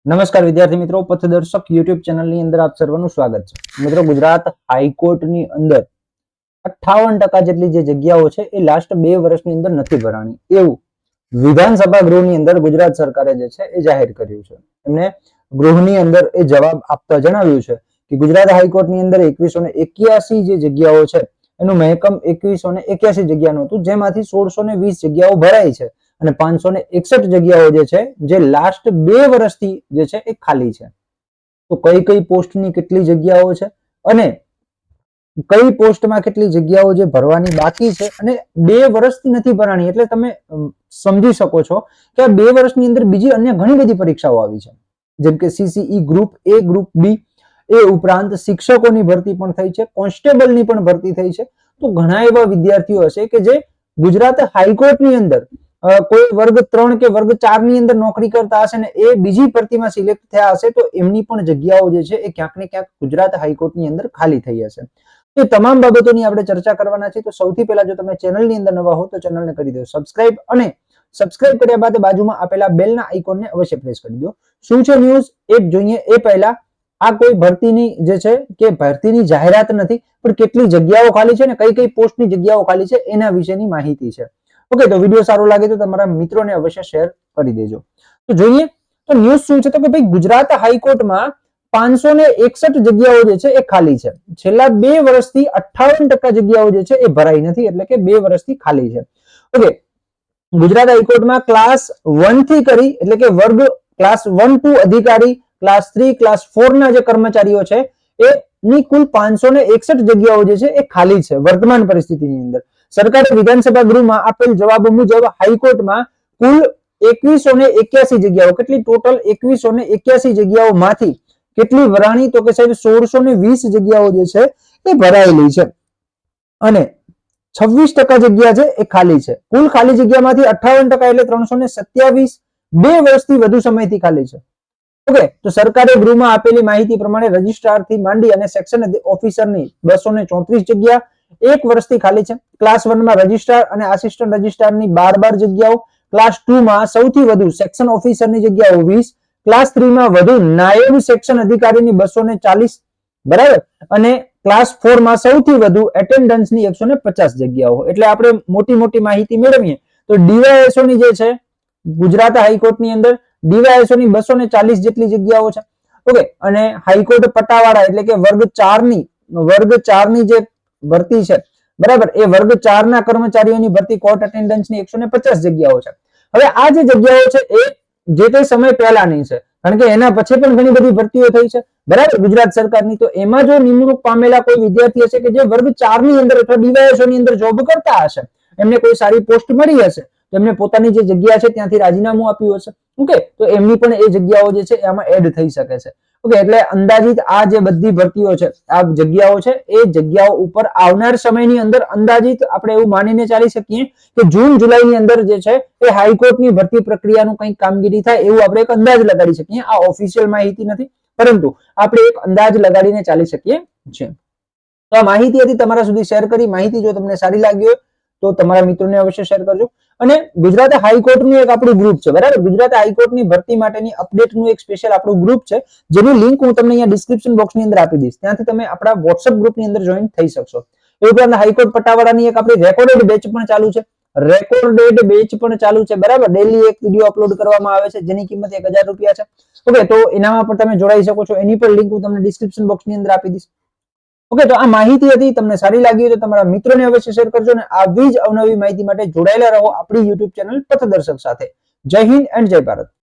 નમસ્કાર વિદ્યાર્થી મિત્રો, પથદર્શક યુટ્યુબ ચેનલની અંદર આપ સર્વનું સ્વાગત છે। મિત્રો, ગુજરાત હાઈકોર્ટની અંદર 58% જેટલી જે જગ્યાઓ છે એ લાસ્ટ 2 વર્ષની અંદર નથી ભરાણી એવું વિધાનસભા ગૃહની અંદર ગુજરાત સરકારે જે છે એ જાહેર કર્યું છે। એમને ગૃહની અંદર એ જવાબ આપતા જણાવ્યું છે કે ગુજરાત હાઈકોર્ટની અંદર 2181 જે જગ્યાઓ છે એનું મહેકમ 2181 જગ્યાનું હતું, જેમાંથી 1620 જગ્યાઓ ભરાઈ છે અને 561 જગ્યાઓ જે છે જે લાસ્ટ 2 વર્ષથી જે છે એ ખાલી છે। તો કઈ કઈ પોસ્ટની કેટલી જગ્યાઓ છે અને કઈ પોસ્ટમાં કેટલી જગ્યાઓ જે ભરવાની બાકી છે અને 2 વર્ષથી નથી ભરાણી, એટલે તમે સમજી શકો છો કે આ 2 વર્ષની અંદર બીજી અન્ય ઘણી બધી પરીક્ષાઓ આવી છે, જેમ કે CCE group A, group B, એ ઉપરાંત શિક્ષકોની ભરતી પણ થઈ છે, કોન્સ્ટેબલની પણ ભરતી થઈ છે। તો ઘણા એવા વિદ્યાર્થીઓ હશે કે જે ગુજરાત હાઈકોર્ટની અંદર કોઈ વર્ગ 3 કે વર્ગ 4 ની અંદર નોકરી કરતા હશે ને એ બીજી ભરતીમાં સિલેક્ટ થયા હશે, તો એમની પણ જગ્યાઓ જે છે એ ક્યાંક ને ક્યાંક ગુજરાત હાઈકોર્ટની અંદર ખાલી થઈ હશે। તો તમામ બાબતોની આપણે ચર્ચા કરવાના છે। તો સૌથી પહેલા જો તમે ચેનલની અંદર નવા હો તો ચેનલને કરી દો સબસ્ક્રાઇબ અને સબસ્ક્રાઇબ કર્યા બાદ બાજુમાં આપેલા બેલના આઇકોનને અવશ્ય પ્રેસ કરી દો। શું છે ન્યૂઝ એ જોઈએ એ પહેલા આ કોઈ ભરતીની જે છે કે ભરતીની જાહેરાત નથી, પણ કેટલી જગ્યાઓ ખાલી છે ને કઈ કઈ પોસ્ટની જગ્યાઓ ખાલી છે એના વિશેની માહિતી છે। ઓકે, તો વિડીયો સારો લાગે તો તમારા મિત્રોને અવશ્ય શેર કરી દેજો। તો જોઈએ તો ન્યૂઝ શું છે, તો કે ભાઈ ગુજરાત હાઈકોર્ટમાં 561 જગ્યાઓ જે છે એ ખાલી છે। છેલ્લા 2 વર્ષથી 58% જગ્યાઓ જે છે એ ભરાઈ નથી, એટલે કે 2 વર્ષથી ખાલી છે। ઓકે, ગુજરાત હાઈકોર્ટમાં ક્લાસ 1 થી કરી એટલે કે વર્ગ ક્લાસ 1 ટુ અધિકારી, ક્લાસ 3, ક્લાસ 4 ના જે કર્મચારીઓ છે એ ની કુલ 561 જગ્યાઓ જે છે એ ખાલી છે વર્તમાન પરિસ્થિતિની અંદર। સરકારે વિધાનસભા ગૃહમાં આપેલ જવાબ મુજબ હાઈકોર્ટમાં કુલ 2181 જગ્યાઓ, કેટલી ટોટલ 2181 જગ્યાઓમાંથી કેટલી ભરાણી, તો કે સાહેબ 1620 જગ્યાઓ જે છે એ ભરાયેલી છે અને 26% જગ્યા છે એ ખાલી છે। કુલ ખાલી જગ્યામાંથી 58% એટલે 327 2 વર્ષથી વધુ સમયથી ખાલી છે। ઓકે, તો સરકારે ગૃહમાં આપેલી માહિતી પ્રમાણે રજિસ્ટ્રાર થી માંડી અને સેક્શન ઓફિસરની 234 જગ્યા 1 વર્ષથી ખાલી છે। ક્લાસ 1 માં રજિસ્ટ્રાર અને આસિસ્ટન્ટ રજિસ્ટ્રારની 12 જગ્યાઓ, ક્લાસ 2 માં સૌથી વધુ સેક્શન ઓફિસરની જગ્યાઓ 20, ક્લાસ 3 માં વધુ નાયબ સેક્શન અધિકારીની 240, બરાબર, અને ક્લાસ 4 માં સૌથી વધુ એટેન્ડન્સની 150 જગ્યાઓ। એટલે આપણે મોટી મોટી માહિતી મેળવીએ તો ડીવાયએસઓ ની જે છે ગુજરાત હાઈકોર્ટની અંદર ડીવાયએસઓ ની 240 જેટલી જગ્યાઓ છે। ઓકે, અને હાઈકોર્ટ પટાવાળા એટલે કે વર્ગ 4 ની જે ભરતી છે, બરાબર, એ વર્ગ 4 ના કર્મચારીઓની ભરતી કોર્ટ એટેન્ડન્સની 150 જગ્યાઓ છે। હવે આ જે જગ્યાઓ છે એ જે તે સમય પહેલાની છે, કારણ કે એના પછી પણ ઘણી બધી ભરતીઓ થઈ છે, બરાબર, ગુજરાત સરકારની। તો એમાં જો નિમણૂક પામેલા કોઈ વિદ્યાર્થી હશે કે જે વર્ગ 4 ની અંદર અથવા ડીવાયએસઓ ની અંદર જોબ કરતા હશે, એમને કોઈ સારી પોસ્ટ મળી હશે, તો એમને પોતાની જે જગ્યા છે ત્યાંથી રાજીનામું આપ્યું હશે, ઓકે, તો એમની પણ એ જગ્યાઓ જે છે એમાં એડ થઈ શકે છે। ઓકે, એટલે અંદાજિત આ જે બધી ભરતીઓ છે, આ જગ્યાઓ છે, એ જગ્યાઓ ઉપર આવનાર સમયની અંદર અંદાજિત આપણે એવું માનીને ચાલી શકીએ કે જૂન જુલાઈની અંદર જે છે એ હાઈકોર્ટની ભરતી પ્રક્રિયાનું કંઈક કામગીરી થાય એવું આપણે એક અંદાજ લગાડી શકીએ। આ ઓફિશિયલ માહિતી નથી, પરંતુ આપણે એક અંદાજ લગાડીને ચાલી શકીએ છીએ। તો આ માહિતી હતી તમારા સુધી શેર કરી। માહિતી જો તમને સારી લાગી હોય તો તમારા મિત્રોને અવશ્ય શેર કરજો। અને ગુજરાત હાઈકોર્ટનું એક આપણું ગ્રુપ છે, બરાબર, ગુજરાત હાઈકોર્ટની ભરતી માટેની અપડેટનું એક સ્પેશિયલ આપણું ગ્રુપ છે, જેની લિંક હું તમને અહીંયા ડિસ્ક્રિપ્શન બોક્સની અંદર આપી દઈશ, ત્યાંથી તમે આપણા વોટ્સએપ ગ્રુપની અંદર જોઈન થઈ શકશો। એ ઉપરાંત હાઈકોર્ટ પટાવાળાની એક આપણી રેકોર્ડેડ બેચ પણ ચાલુ છે, બરાબર, ડેઈલી એક વિડીયો અપલોડ કરવામાં આવે છે જેની કિંમત 1000 રૂપિયા છે। ઓકે, તો એનામાં પણ તમે જોડાઈ શકો છો, એની પણ લિંક હું તમને ડિસ્ક્રિપ્શન બોક્સની અંદર આપી દઈશ। ઓકે, તો આ માહિતી હતી, તમને સારી લાગી હોય તો તમારા મિત્રોને અવશ્ય શેર કરજો અને આવી જ અવનવી માહિતી માટે જોડાયેલા રહો આપણી યુટ્યુબ ચેનલ પથદર્શક સાથે। જય હિન્દ એન્ડ જય ભારત।